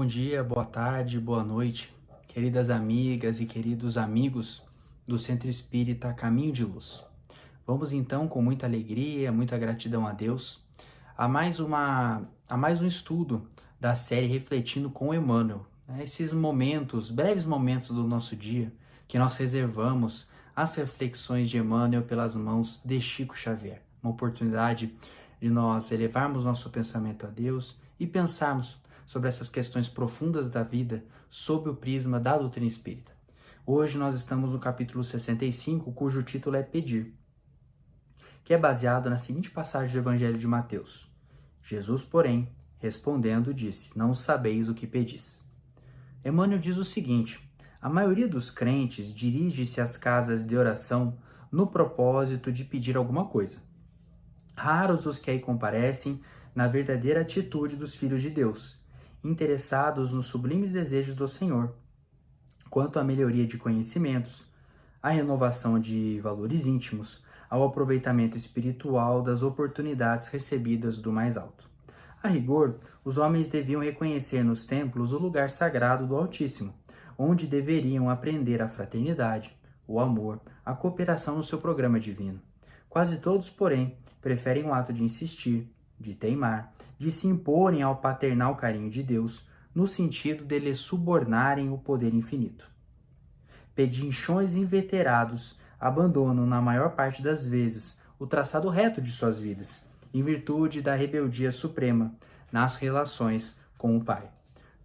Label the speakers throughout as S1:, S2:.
S1: Bom dia, boa tarde, boa noite, queridas amigas e queridos amigos do Centro Espírita Caminho de Luz. Vamos então, com muita alegria, muita gratidão a Deus, a mais um estudo da série Refletindo com Emmanuel. Esses momentos, breves momentos do nosso dia, que nós reservamos às reflexões de Emmanuel pelas mãos de Chico Xavier. Uma oportunidade de nós elevarmos nosso pensamento a Deus e pensarmos sobre essas questões profundas da vida sob o prisma da doutrina espírita. Hoje nós estamos no capítulo 65, cujo título é Pedir, que é baseado na seguinte passagem do Evangelho de Mateus. Jesus, porém, respondendo, disse: Não sabeis o que pedis. Emmanuel diz o seguinte: a maioria dos crentes dirige-se às casas de oração no propósito de pedir alguma coisa. Raros os que aí comparecem na verdadeira atitude dos filhos de Deus, interessados nos sublimes desejos do Senhor, quanto à melhoria de conhecimentos, à renovação de valores íntimos, ao aproveitamento espiritual das oportunidades recebidas do mais alto. A rigor, os homens deviam reconhecer nos templos o lugar sagrado do Altíssimo, onde deveriam aprender a fraternidade, o amor, a cooperação no seu programa divino. Quase todos, porém, preferem o ato de insistir, de teimar, de se imporem ao paternal carinho de Deus, no sentido de lhe subornarem o poder infinito. Pedinchões inveterados abandonam, na maior parte das vezes, o traçado reto de suas vidas, em virtude da rebeldia suprema nas relações com o Pai.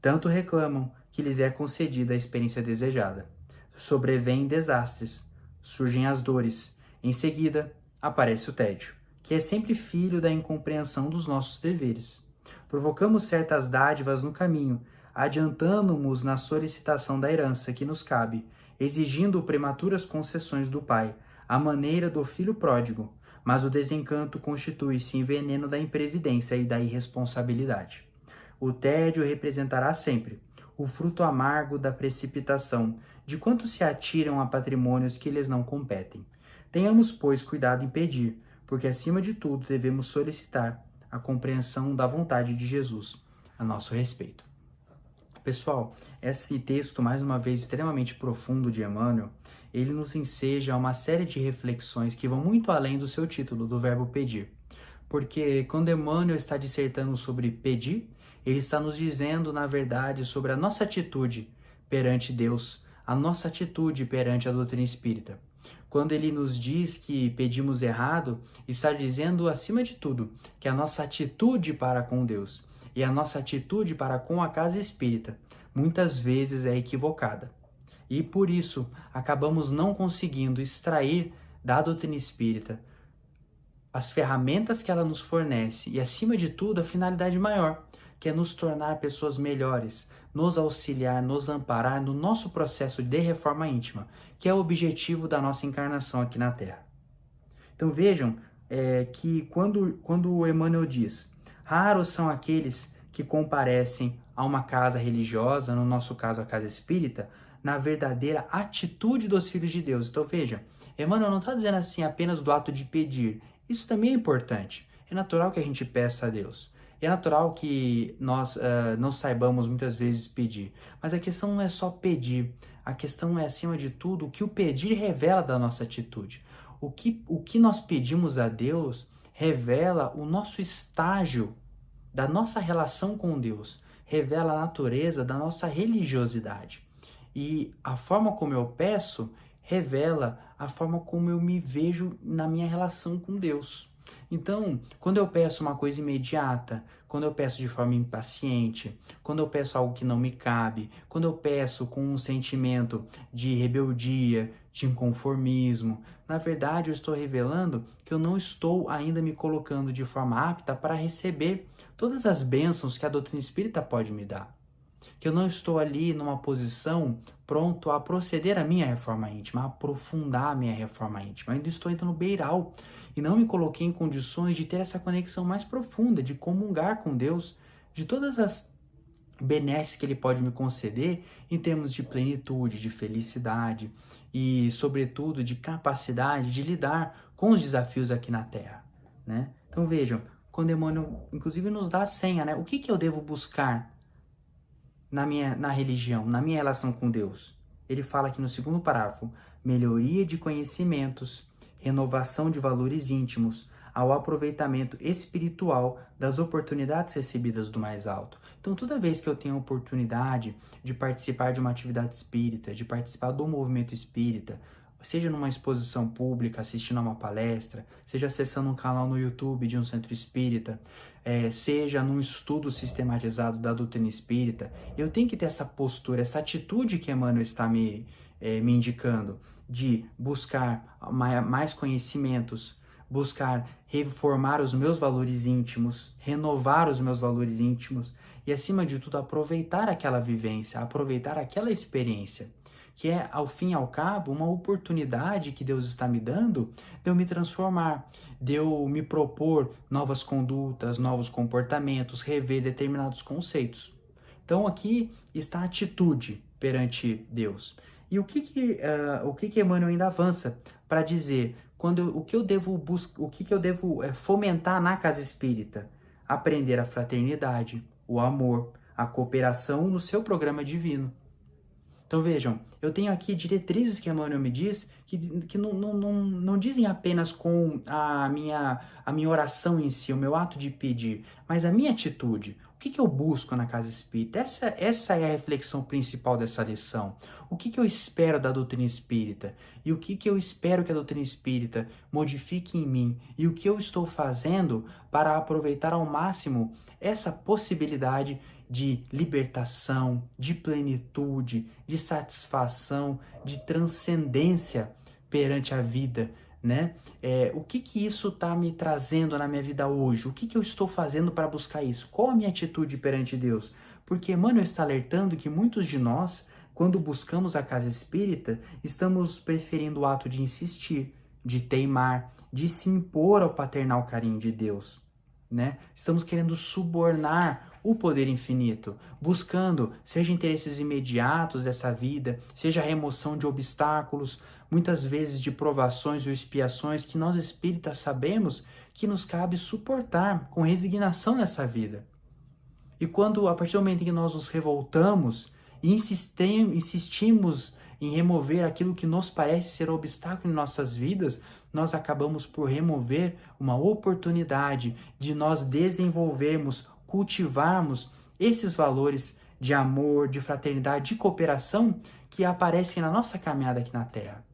S1: Tanto reclamam que lhes é concedida a experiência desejada. Sobrevêm desastres, surgem as dores, em seguida aparece o tédio, que é sempre filho da incompreensão dos nossos deveres. Provocamos certas dádivas no caminho, adiantando-nos na solicitação da herança que nos cabe, exigindo prematuras concessões do Pai, à maneira do filho pródigo, mas o desencanto constitui-se em veneno da imprevidência e da irresponsabilidade. O tédio representará sempre o fruto amargo da precipitação, de quantos se atiram a patrimônios que lhes não competem. Tenhamos, pois, cuidado em pedir, porque acima de tudo devemos solicitar a compreensão da vontade de Jesus a nosso respeito. Pessoal, esse texto, mais uma vez, extremamente profundo de Emmanuel, ele nos enseja uma série de reflexões que vão muito além do seu título, do verbo pedir. Porque quando Emmanuel está dissertando sobre pedir, ele está nos dizendo, na verdade, sobre a nossa atitude perante Deus, a nossa atitude perante a doutrina espírita. Quando ele nos diz que pedimos errado, está dizendo, acima de tudo, que a nossa atitude para com Deus e a nossa atitude para com a casa espírita muitas vezes é equivocada. E por isso acabamos não conseguindo extrair da doutrina espírita as ferramentas que ela nos fornece e, acima de tudo, a finalidade maior, que é nos tornar pessoas melhores, nos auxiliar, nos amparar no nosso processo de reforma íntima, que é o objetivo da nossa encarnação aqui na Terra. Então vejam que quando o Emmanuel diz: raros são aqueles que comparecem a uma casa religiosa, no nosso caso a casa espírita, na verdadeira atitude dos filhos de Deus. Então veja, Emmanuel não está dizendo assim apenas do ato de pedir. Isso também é importante. É natural que a gente peça a Deus. É natural que nós não saibamos muitas vezes pedir. Mas a questão não é só pedir. A questão é, acima de tudo, o que o pedir revela da nossa atitude. O que nós pedimos a Deus revela o nosso estágio da nossa relação com Deus. Revela a natureza da nossa religiosidade. E a forma como eu peço revela a forma como eu me vejo na minha relação com Deus. Então, quando eu peço uma coisa imediata, quando eu peço de forma impaciente, quando eu peço algo que não me cabe, quando eu peço com um sentimento de rebeldia, de inconformismo, na verdade eu estou revelando que eu não estou ainda me colocando de forma apta para receber todas as bênçãos que a doutrina espírita pode me dar. Que eu não estou ali numa posição pronto a proceder à minha reforma íntima, a aprofundar a minha reforma íntima. Eu ainda estou entrando no beiral e não me coloquei em condições de ter essa conexão mais profunda, de comungar com Deus, de todas as benesses que Ele pode me conceder em termos de plenitude, de felicidade e, sobretudo, de capacidade de lidar com os desafios aqui na Terra, né? Então vejam, quando Emmanuel, inclusive, nos dá a senha, né? O que eu devo buscar na religião, na minha relação com Deus? Ele fala aqui no segundo parágrafo: melhoria de conhecimentos, renovação de valores íntimos, ao aproveitamento espiritual das oportunidades recebidas do mais alto. Então, toda vez que eu tenho a oportunidade de participar de uma atividade espírita, de participar do movimento espírita, seja numa exposição pública, assistindo a uma palestra, seja acessando um canal no YouTube de um centro espírita, seja num estudo sistematizado da doutrina espírita, eu tenho que ter essa postura, essa atitude que Emmanuel está me indicando, de buscar mais conhecimentos, buscar reformar os meus valores íntimos, renovar os meus valores íntimos e, acima de tudo, aproveitar aquela vivência, aproveitar aquela experiência, que é, ao fim e ao cabo, uma oportunidade que Deus está me dando de eu me transformar, de eu me propor novas condutas, novos comportamentos, rever determinados conceitos. Então aqui está a atitude perante Deus. E o que Emmanuel ainda avança para dizer o que eu devo fomentar na casa espírita? Aprender a fraternidade, o amor, a cooperação no seu programa divino. Então vejam, eu tenho aqui diretrizes que Emmanuel me diz que não dizem apenas com a minha oração em si, o meu ato de pedir, mas a minha atitude. O que eu busco na casa espírita? Essa é a reflexão principal dessa lição. O que eu espero da doutrina espírita? E o que eu espero que a doutrina espírita modifique em mim? E o que eu estou fazendo para aproveitar ao máximo essa possibilidade de libertação, de plenitude, de satisfação, de transcendência perante a vida, né? O que isso está me trazendo na minha vida hoje? O que eu estou fazendo para buscar isso? Qual a minha atitude perante Deus? Porque Emmanuel está alertando que muitos de nós, quando buscamos a casa espírita, estamos preferindo o ato de insistir, de teimar, de se impor ao paternal carinho de Deus, né? Estamos querendo subornar o poder infinito, buscando, seja interesses imediatos dessa vida, seja a remoção de obstáculos, muitas vezes de provações ou expiações que nós espíritas sabemos que nos cabe suportar com resignação nessa vida. E quando, a partir do momento em que nós nos revoltamos e insistimos em remover aquilo que nos parece ser um obstáculo em nossas vidas, nós acabamos por remover uma oportunidade de nós desenvolvermos, cultivarmos esses valores de amor, de fraternidade, de cooperação que aparecem na nossa caminhada aqui na Terra.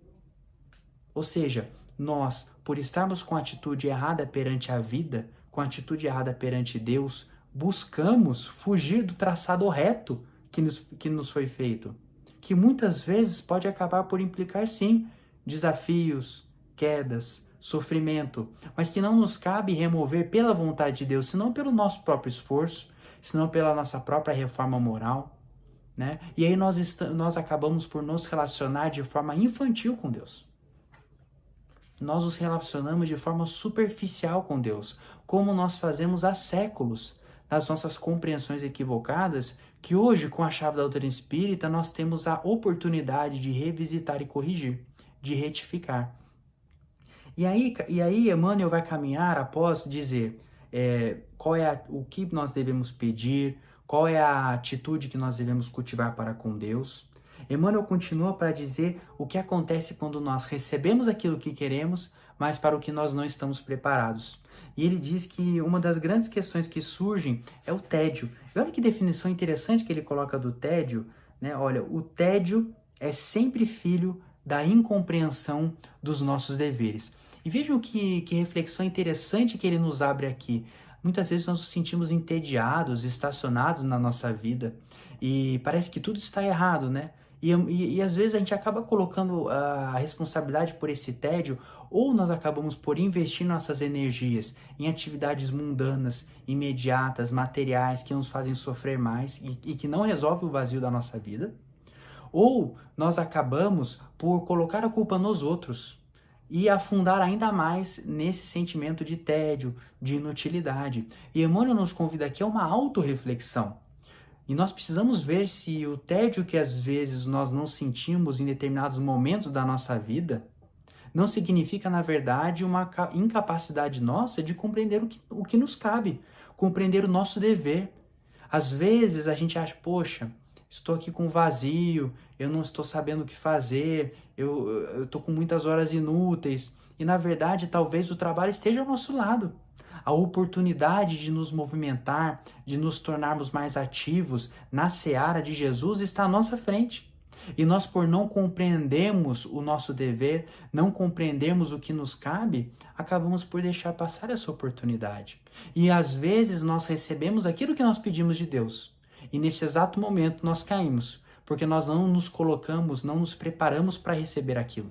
S1: Ou seja, nós, por estarmos com a atitude errada perante a vida, com a atitude errada perante Deus, buscamos fugir do traçado reto que nos foi feito, que muitas vezes pode acabar por implicar, sim, desafios, quedas, sofrimento, mas que não nos cabe remover pela vontade de Deus, senão pelo nosso próprio esforço, senão pela nossa própria reforma moral, né? E aí nós acabamos por nos relacionar de forma infantil com Deus. Nós nos relacionamos de forma superficial com Deus, como nós fazemos há séculos, nas nossas compreensões equivocadas, que hoje, com a chave da doutrina espírita, nós temos a oportunidade de revisitar e corrigir, de retificar. E aí Emmanuel vai caminhar após dizer o que nós devemos pedir, qual é a atitude que nós devemos cultivar para com Deus. Emmanuel continua para dizer o que acontece quando nós recebemos aquilo que queremos, mas para o que nós não estamos preparados. E ele diz que uma das grandes questões que surgem é o tédio. E olha que definição interessante que ele coloca do tédio, né? Olha, o tédio é sempre filho da incompreensão dos nossos deveres. E vejam que reflexão interessante que ele nos abre aqui. Muitas vezes nós nos sentimos entediados, estacionados na nossa vida e parece que tudo está errado, né? E às vezes a gente acaba colocando a responsabilidade por esse tédio, ou nós acabamos por investir nossas energias em atividades mundanas, imediatas, materiais, que nos fazem sofrer mais e que não resolvem o vazio da nossa vida, ou nós acabamos por colocar a culpa nos outros e afundar ainda mais nesse sentimento de tédio, de inutilidade. E Emmanuel nos convida aqui a uma autorreflexão. E nós precisamos ver se o tédio que às vezes nós não sentimos em determinados momentos da nossa vida não significa, na verdade, uma incapacidade nossa de compreender o que nos cabe, compreender o nosso dever. Às vezes a gente acha, poxa, estou aqui com vazio, eu não estou sabendo o que fazer, eu estou com muitas horas inúteis. E na verdade, talvez o trabalho esteja ao nosso lado. A oportunidade de nos movimentar, de nos tornarmos mais ativos na seara de Jesus está à nossa frente. E nós, por não compreendermos o nosso dever, não compreendermos o que nos cabe, acabamos por deixar passar essa oportunidade. E às vezes nós recebemos aquilo que nós pedimos de Deus. E nesse exato momento nós caímos, porque nós não nos colocamos, não nos preparamos para receber aquilo.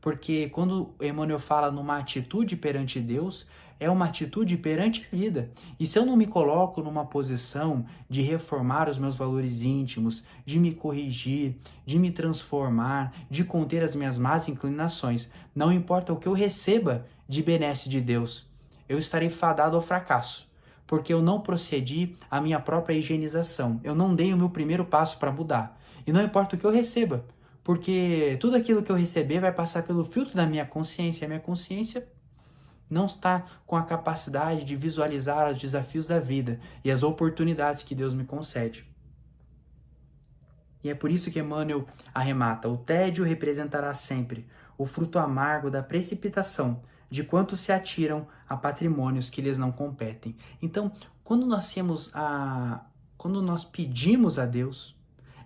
S1: Porque quando Emmanuel fala numa atitude perante Deus, é uma atitude perante a vida. E se eu não me coloco numa posição de reformar os meus valores íntimos, de me corrigir, de me transformar, de conter as minhas más inclinações, não importa o que eu receba de benesse de Deus, eu estarei fadado ao fracasso. Porque eu não procedi à minha própria higienização. Eu não dei o meu primeiro passo para mudar. E não importa o que eu receba, porque tudo aquilo que eu receber vai passar pelo filtro da minha consciência. A minha consciência não está com a capacidade de visualizar os desafios da vida e as oportunidades que Deus me concede. E é por isso que Emmanuel arremata: o tédio representará sempre o fruto amargo da precipitação de quantos se atiram a patrimônios que lhes não competem. Então, quando nós pedimos a Deus,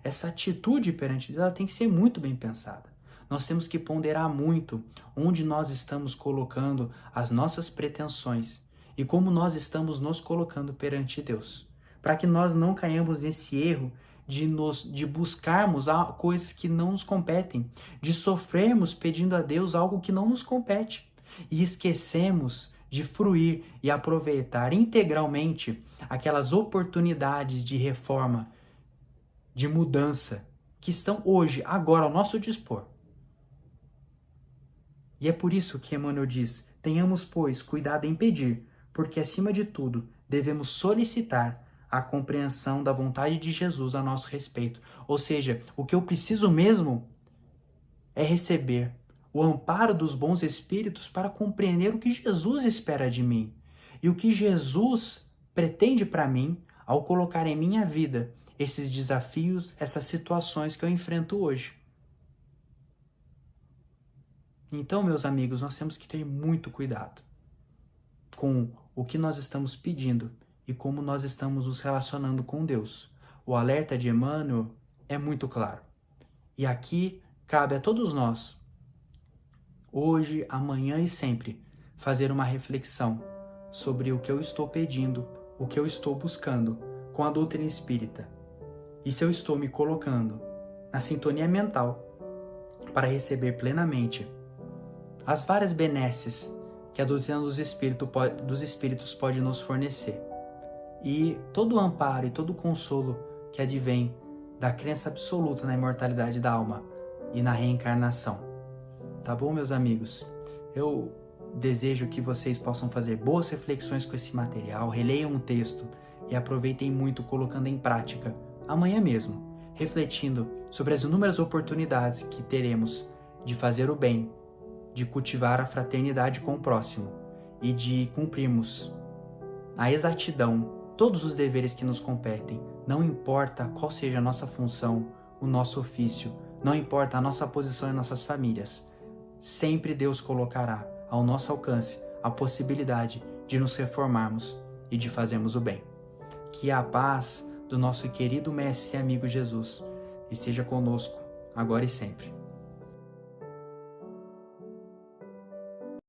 S1: essa atitude perante Deus, ela tem que ser muito bem pensada. Nós temos que ponderar muito onde nós estamos colocando as nossas pretensões e como nós estamos nos colocando perante Deus, para que nós não caímos nesse erro de buscarmos coisas que não nos competem, de sofrermos pedindo a Deus algo que não nos compete e esquecemos de fruir e aproveitar integralmente aquelas oportunidades de reforma, de mudança, que estão hoje, agora, ao nosso dispor. E é por isso que Emmanuel diz: tenhamos, pois, cuidado em pedir, porque, acima de tudo, devemos solicitar a compreensão da vontade de Jesus a nosso respeito. Ou seja, o que eu preciso mesmo é receber o amparo dos bons espíritos para compreender o que Jesus espera de mim e o que Jesus pretende para mim ao colocar em minha vida esses desafios, essas situações que eu enfrento hoje. Então, meus amigos, nós temos que ter muito cuidado com o que nós estamos pedindo e como nós estamos nos relacionando com Deus. O alerta de Emmanuel é muito claro. E aqui cabe a todos nós, hoje, amanhã e sempre, fazer uma reflexão sobre o que eu estou pedindo, o que eu estou buscando com a doutrina espírita. E se eu estou me colocando na sintonia mental para receber plenamente as várias benesses que a doutrina dos espíritos pode nos fornecer. E todo o amparo e todo o consolo que advém da crença absoluta na imortalidade da alma e na reencarnação. Tá bom, meus amigos? Eu desejo que vocês possam fazer boas reflexões com esse material, releiam o texto e aproveitem muito colocando em prática amanhã mesmo, refletindo sobre as inúmeras oportunidades que teremos de fazer o bem, de cultivar a fraternidade com o próximo e de cumprirmos a exatidão todos os deveres que nos competem, não importa qual seja a nossa função, o nosso ofício, não importa a nossa posição em nossas famílias. Sempre Deus colocará ao nosso alcance a possibilidade de nos reformarmos e de fazermos o bem. Que a paz do nosso querido Mestre e amigo Jesus esteja conosco, agora e sempre.